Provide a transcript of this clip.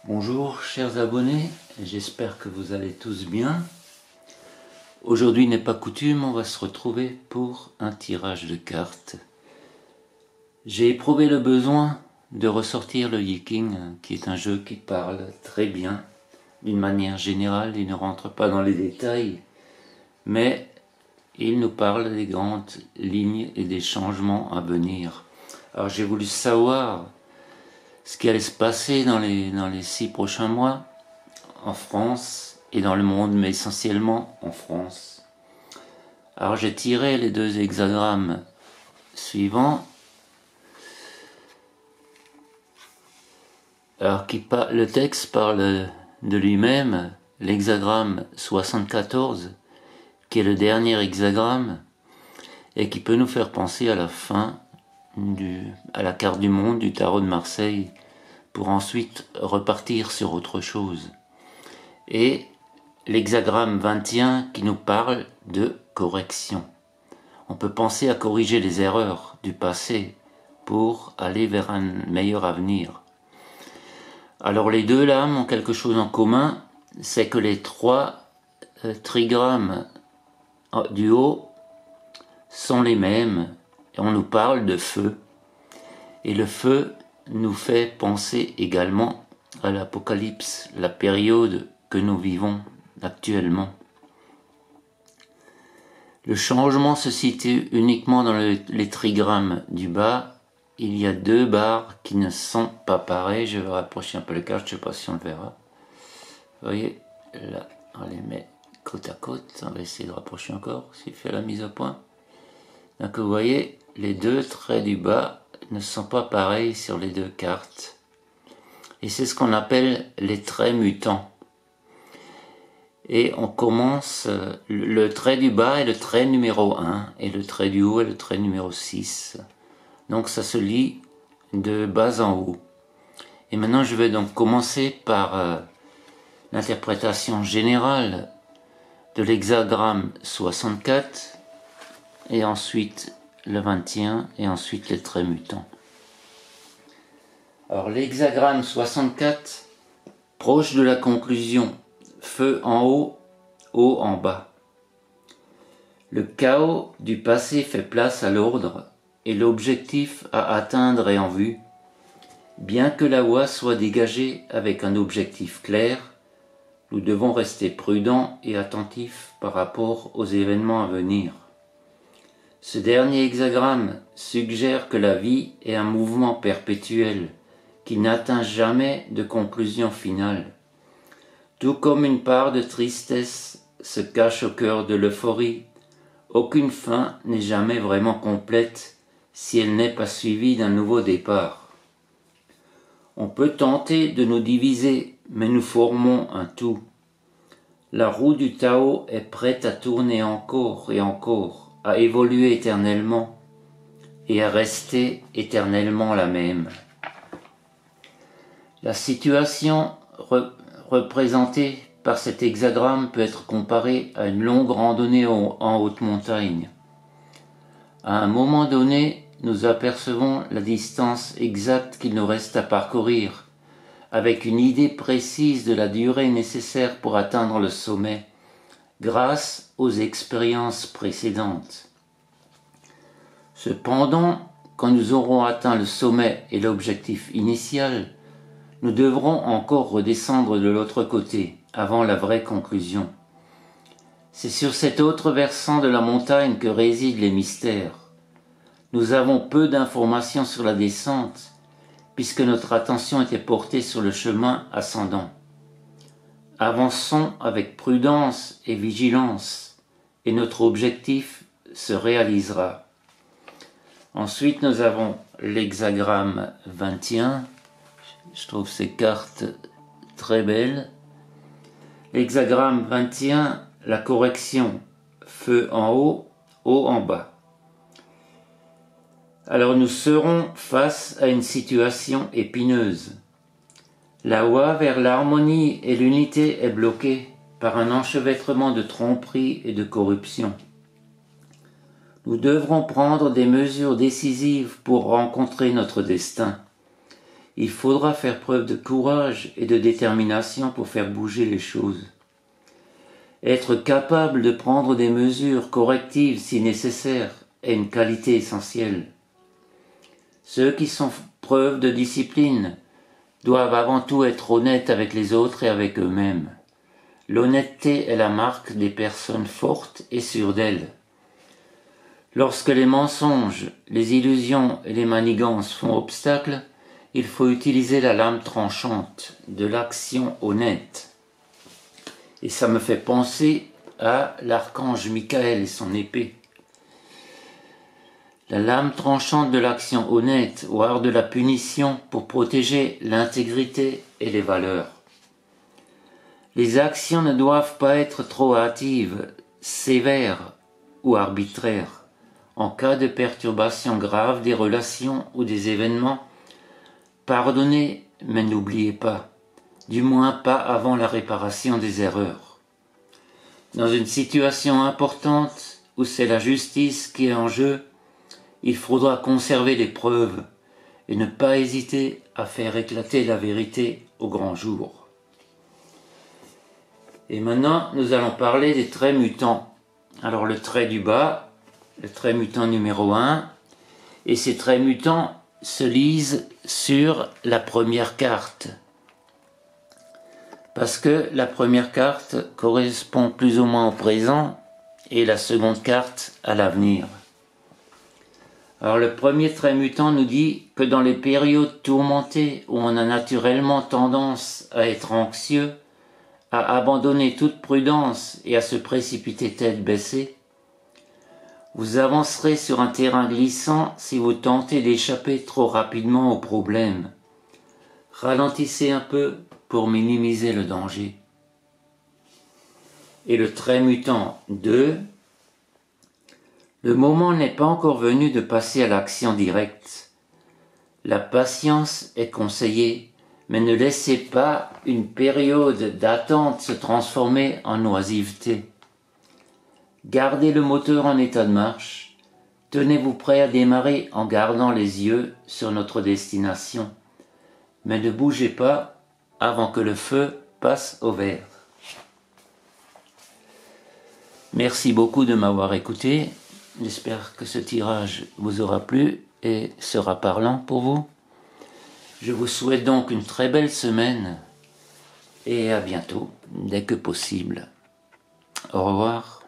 Bonjour chers abonnés, j'espère que vous allez tous bien. Aujourd'hui n'est pas coutume, on va se retrouver pour un tirage de cartes. J'ai éprouvé le besoin de ressortir le Yiking, qui est un jeu qui parle très bien, d'une manière générale, il ne rentre pas dans les détails, mais il nous parle des grandes lignes et des changements à venir. Alors j'ai voulu savoir ce qui allait se passer dans les 6 prochains mois en France et dans le monde, mais essentiellement en France. Alors j'ai tiré les deux hexagrammes suivants. Alors le texte parle de lui-même, l'hexagramme 74, qui est le dernier hexagramme, et qui peut nous faire penser à la fin à la carte du monde du tarot de Marseille, pour ensuite repartir sur autre chose. Et l'hexagramme 21 qui nous parle de correction. On peut penser à corriger les erreurs du passé pour aller vers un meilleur avenir. Alors les deux lames ont quelque chose en commun, c'est que les trois trigrammes du haut sont les mêmes. Et on nous parle de feu. Et le feu nous fait penser également à l'Apocalypse, la période que nous vivons actuellement. Le changement se situe uniquement dans les trigrammes du bas. Il y a deux barres qui ne sont pas pareilles. Je vais rapprocher un peu les cartes, je ne sais pas si on le verra. Vous voyez, là, on les met côte à côte. On va essayer de rapprocher encore, s'il fait la mise au point. Donc vous voyez, les deux traits du bas ne sont pas pareils sur les deux cartes. Et c'est ce qu'on appelle les traits mutants. Et on commence, le trait du bas est le trait numéro 1, et le trait du haut est le trait numéro 6. Donc ça se lit de bas en haut. Et maintenant je vais donc commencer par l'interprétation générale de l'hexagramme 64, et ensuite le 21, et ensuite les traits mutants. Alors l'hexagramme 64, proche de la conclusion, feu en haut, eau en bas. Le chaos du passé fait place à l'ordre et l'objectif à atteindre est en vue. Bien que la voie soit dégagée avec un objectif clair, nous devons rester prudents et attentifs par rapport aux événements à venir. Ce dernier hexagramme suggère que la vie est un mouvement perpétuel qui n'atteint jamais de conclusion finale. Tout comme une part de tristesse se cache au cœur de l'euphorie, aucune fin n'est jamais vraiment complète si elle n'est pas suivie d'un nouveau départ. On peut tenter de nous diviser, mais nous formons un tout. La roue du Tao est prête à tourner encore et encore, à évoluer éternellement et à rester éternellement la même. La situation représentée par cet hexagramme peut être comparée à une longue randonnée en haute montagne. À un moment donné, nous apercevons la distance exacte qu'il nous reste à parcourir, avec une idée précise de la durée nécessaire pour atteindre le sommet, grâce aux expériences précédentes. Cependant, quand nous aurons atteint le sommet et l'objectif initial, nous devrons encore redescendre de l'autre côté, avant la vraie conclusion. C'est sur cet autre versant de la montagne que résident les mystères. Nous avons peu d'informations sur la descente, puisque notre attention était portée sur le chemin ascendant. Avançons avec prudence et vigilance, et notre objectif se réalisera. Ensuite, nous avons l'hexagramme 21. Je trouve ces cartes très belles. L'hexagramme 21, la correction, feu en haut, eau en bas. Alors nous serons face à une situation épineuse. La voie vers l'harmonie et l'unité est bloquée par un enchevêtrement de tromperie et de corruption. Nous devrons prendre des mesures décisives pour rencontrer notre destin, Il faudra faire preuve de courage et de détermination pour faire bouger les choses. Être capable de prendre des mesures correctives si nécessaire est une qualité essentielle. Ceux qui font preuve de discipline doivent avant tout être honnêtes avec les autres et avec eux-mêmes. L'honnêteté est la marque des personnes fortes et sûres d'elles. Lorsque les mensonges, les illusions et les manigances font obstacle, il faut utiliser la lame tranchante de l'action honnête. Et ça me fait penser à l'archange Michael et son épée. La lame tranchante de l'action honnête, voire de la punition pour protéger l'intégrité et les valeurs. Les actions ne doivent pas être trop hâtives, sévères ou arbitraires. En cas de perturbation grave des relations ou des événements, pardonnez, mais n'oubliez pas, du moins pas avant la réparation des erreurs. Dans une situation importante où c'est la justice qui est en jeu, il faudra conserver les preuves et ne pas hésiter à faire éclater la vérité au grand jour. Et maintenant, nous allons parler des traits mutants. Alors le trait du bas, le trait mutant numéro 1, et ces traits mutants se lisent sur la première carte. Parce que la première carte correspond plus ou moins au présent et la seconde carte à l'avenir. Alors le premier trait mutant nous dit que dans les périodes tourmentées où on a naturellement tendance à être anxieux, à abandonner toute prudence et à se précipiter tête baissée, vous avancerez sur un terrain glissant si vous tentez d'échapper trop rapidement au problème. Ralentissez un peu pour minimiser le danger. Et le trait mutant 2, le moment n'est pas encore venu de passer à l'action directe. La patience est conseillée, mais ne laissez pas une période d'attente se transformer en oisiveté. Gardez le moteur en état de marche. Tenez-vous prêt à démarrer en gardant les yeux sur notre destination. Mais ne bougez pas avant que le feu passe au vert. Merci beaucoup de m'avoir écouté. J'espère que ce tirage vous aura plu et sera parlant pour vous. Je vous souhaite donc une très belle semaine et à bientôt, dès que possible. Au revoir.